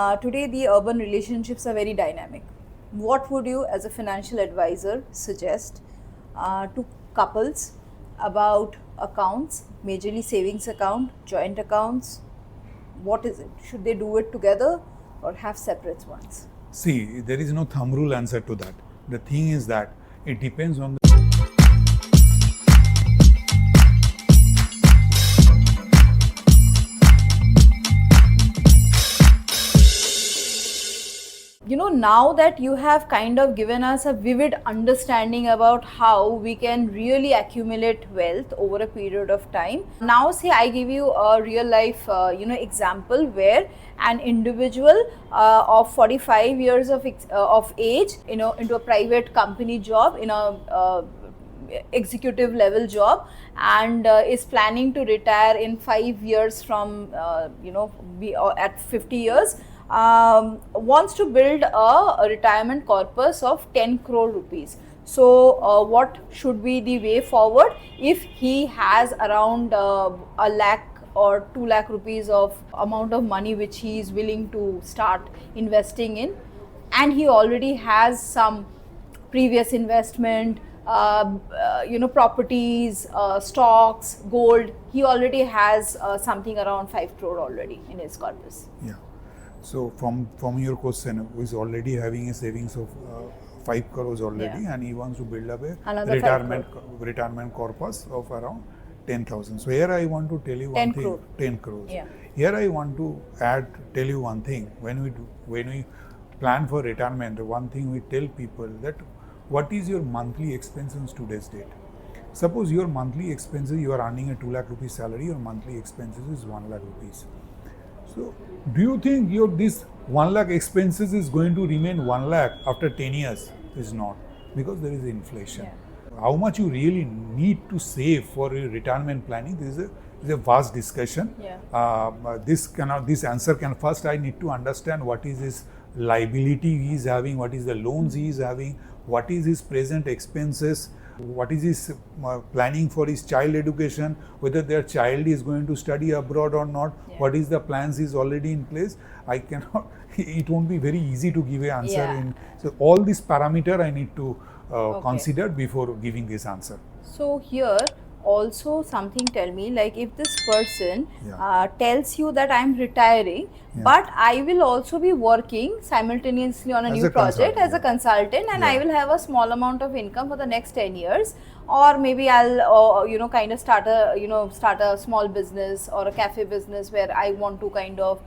Today, the urban relationships are very dynamic. What would you, as a financial advisor, suggest to couples about accounts, majorly savings account, joint accounts? What is it? Should they do it together or have separate ones? See, there is no thumb rule answer to that. The thing is that it depends on the Now that you have kind of given us a vivid understanding about how we can really accumulate wealth over a period of time, now say I give you a real life example where an individual of 45 years of age into a private company job, in a executive level job, and is planning to retire in 5 years from at 50 years, wants to build a retirement corpus of 10 crore rupees. So what should be the way forward if he has around a lakh or 2 lakh rupees of amount of money which he is willing to start investing in, and he already has some previous investment, properties, stocks, gold. He already has something around 5 crore already in his corpus. Yeah. So from your question, who is already having a savings of 5 crores already, and he wants to build up a retirement corpus of around 10,000. So here I want to tell you one thing. 10 crores. Yeah. Here I want to tell you one thing. When we plan for retirement, one thing we tell people that what is your monthly expense in today's date. Suppose your monthly expenses, you are earning a 2 lakh rupees salary, your monthly expenses is 1 lakh rupees. So, do you think this 1 lakh expenses is going to remain 1 lakh after 10 years? Is not, because there is inflation. Yeah. How much you really need to save for your retirement planning, this is a vast discussion. Yeah. This answer can, first I need to understand what is his liability he is having, what is the loans he is having, what is his present expenses, what is his planning for his child education, whether their child is going to study abroad or not, what is the plans is already in place. I cannot, it won't be very easy to give an answer. Yeah. So all these parameter I need to consider before giving this answer. So here also something, tell me, like if this person tells you that I'm retiring, but I will also be working simultaneously on a new project as a consultant, and I will have a small amount of income for the next 10 years, or maybe I'll kind of start a small business or a cafe business where I want to kind of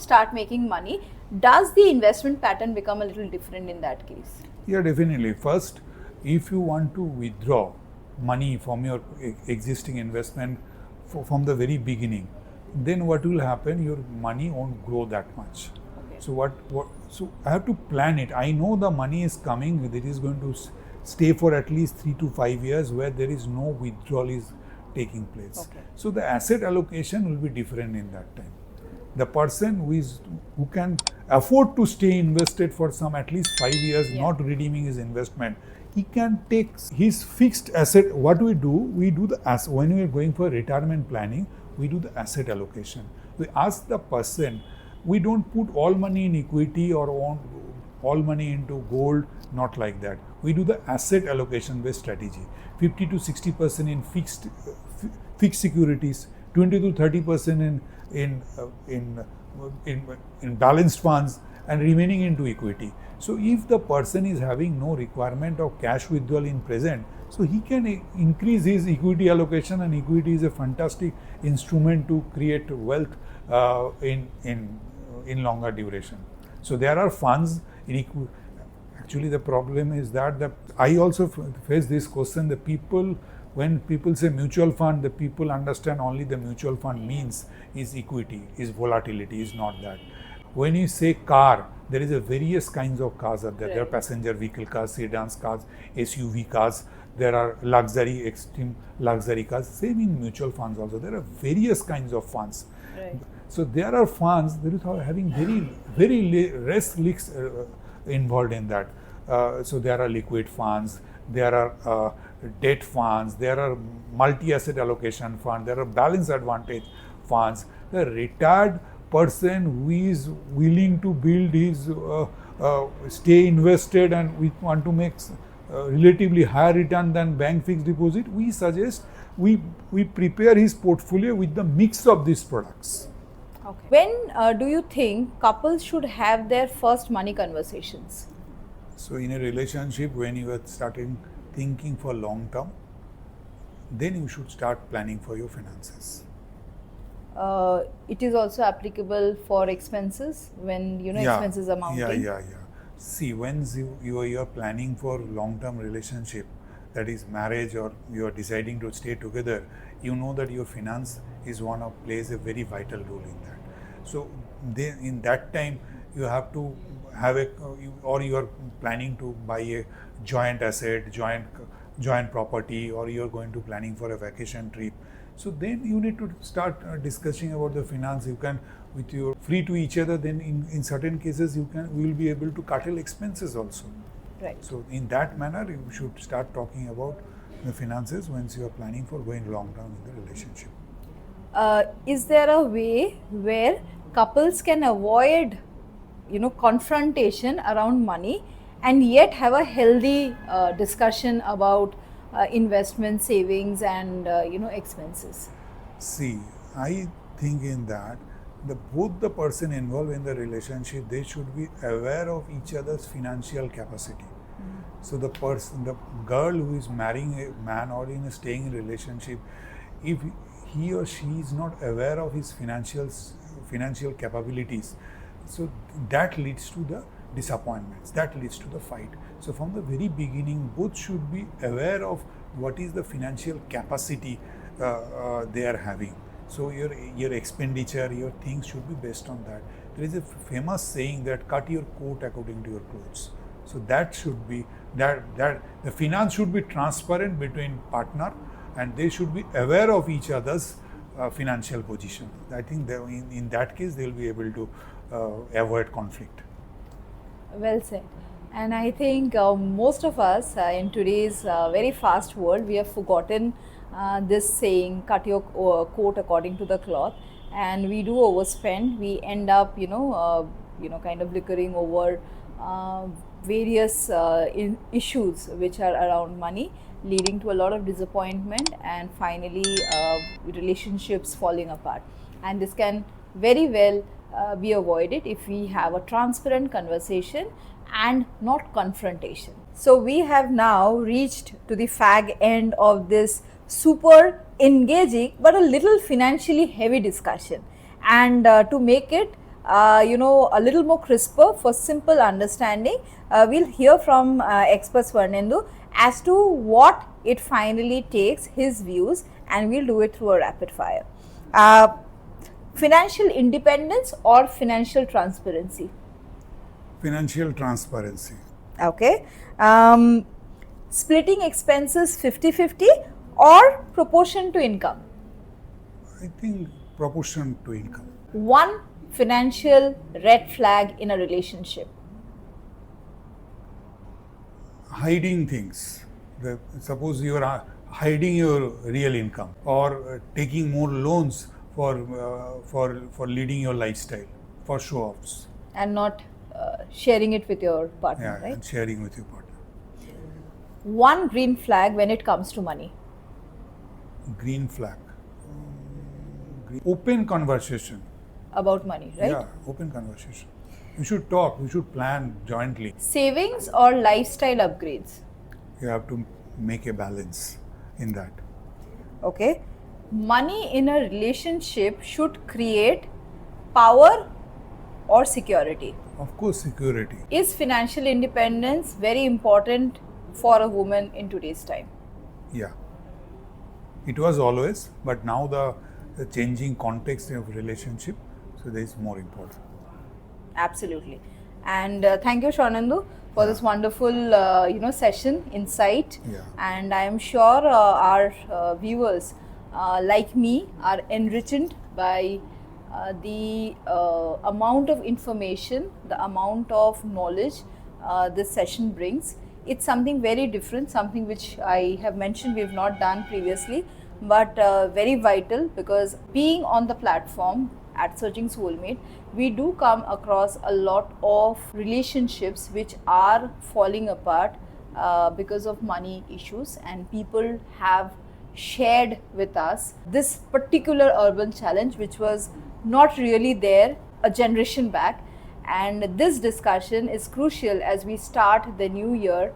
start making money. Does the investment pattern become a little different in that case? Yeah, definitely. First, if you want to withdraw money from your existing investment from the very beginning, then what will happen, your money won't grow that much. Okay. So I have to plan it. I know the money is coming, it is going to stay for at least 3 to 5 years where there is no withdrawal is taking place. Okay. So the asset allocation will be different in that time. The person who can afford to stay invested for some at least 5 years, not redeeming his investment, he can take his fixed asset. What we do when we are going for retirement planning, we do the asset allocation. We ask the person, we don't put all money in equity or all money into gold, not like that. We do the asset allocation based strategy. 50 to 60% in fixed securities, 20 to 30% in balanced funds, and remaining into equity. So if the person is having no requirement of cash withdrawal in present, so he can increase his equity allocation, and equity is a fantastic instrument to create wealth in longer duration. So there are funds in equity. Actually, the problem is that I also face this question. When people say mutual fund, the people understand only the mutual fund means is equity, is volatility, is not that. When you say car, there is a various kinds of cars are there. There are passenger vehicle cars, sedans cars, SUV cars. There are extreme luxury cars. Same in mutual funds also. There are various kinds of funds. Right. So there are funds that are having very less risks involved in that. So there are liquid funds, there are debt funds, there are multi-asset allocation funds, there are balance advantage funds. The retired person who is willing to build his stay invested and we want to make relatively higher return than bank fixed deposit, we suggest we prepare his portfolio with the mix of these products. Okay. When do you think couples should have their first money conversations? So in a relationship, when you are starting thinking for long term, then you should start planning for your finances. It is also applicable for expenses when expenses are mounting. Yeah. See, when you are planning for long-term relationship, that is marriage, or you are deciding to stay together, you know that your finance is plays a very vital role in that. So then in that time you have to have you are planning to buy a joint asset, joint property, or you are going to planning for a vacation trip. So then you need to start discussing about the finance. You can, with your free to each other, then in certain cases you will be able to curtail expenses also. Right. So in that manner you should start talking about the finances once you are planning for going long term in the relationship. Is there a way where couples can avoid confrontation around money and yet have a healthy discussion about investment, savings and expenses? See, I think in that both the person involved in the relationship, they should be aware of each other's financial capacity. So the girl who is marrying a man or staying in a relationship, if he or she is not aware of his financial capabilities, so that leads to the disappointments, that leads to the fight. So from the very beginning, both should be aware of what is the financial capacity they are having. So your expenditure, your things should be based on that. There is a famous saying that cut your coat according to your clothes. So that should be that the finance should be transparent between partner, and they should be aware of each other's financial position. I think in that case they will be able to avoid conflict. Well said. And I think most of us in today's very fast world, we have forgotten this saying, cut your coat according to the cloth, and we do overspend. We end up kind of liquoring over various issues which are around money, leading to a lot of disappointment and finally relationships falling apart. And this can very well be avoided if we have a transparent conversation and not confrontation. So we have now reached to the fag end of this super engaging but a little financially heavy discussion, and to make it a little more crisper for simple understanding, we'll hear from expert Swarnendu as to what it finally takes, his views, and we'll do it through a rapid fire. Financial independence or financial transparency? Financial transparency. Okay. Splitting expenses 50-50 or proportion to income? I think proportion to income. One financial red flag in a relationship? Hiding things. Suppose you are hiding your real income, or taking more loans for leading your lifestyle, for show-offs. And not sharing it with your partner, right? And sharing with your partner. One green flag when it comes to money? Green flag. Open conversation. About money, right? Yeah, open conversation. We should talk, we should plan jointly. Savings or lifestyle upgrades? You have to make a balance in that. Okay. Money in a relationship should create power or security? Of course, security. Is financial independence very important for a woman in today's time? Yeah. It was always, but now the changing context of relationship, so that is more important. Absolutely. And thank you, Swarnendu, for this wonderful session, insight. Yeah. And I am sure our viewers like me are enriched by the amount of information, the amount of knowledge this session brings. It's something very different, something which I have mentioned we have not done previously, but very vital, because being on the platform, at Searching Soulmate, we do come across a lot of relationships which are falling apart because of money issues, and people have shared with us this particular urban challenge which was not really there a generation back. And this discussion is crucial as we start the new year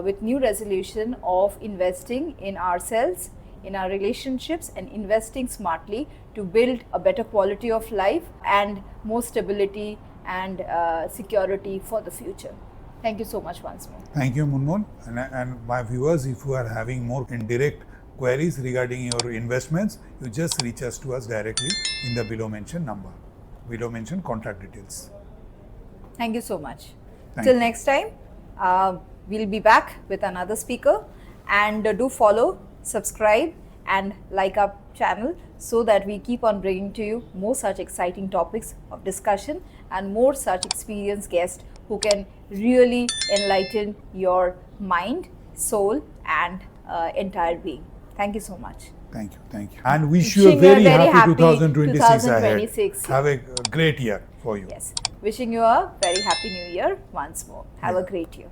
with new resolution of investing in ourselves, in our relationships, and investing smartly to build a better quality of life and more stability and security for the future. Thank you so much once more. Thank you, Munmun. And my viewers, if you are having more indirect queries regarding your investments, you just reach us to us directly in the below mentioned number, below mentioned contact details. Thank you so much. Thank Till you. next time, we'll be back with another speaker, and do follow, subscribe and like our channel so that we keep on bringing to you more such exciting topics of discussion and more such experienced guests who can really enlighten your mind, soul and entire being. Thank you so much. Thank you. Thank you. And wish you a Wishing you a very, very happy happy 2026 ahead. 2026. Have a great year for you. Yes. Wishing you a very happy new year once more. Have a great year.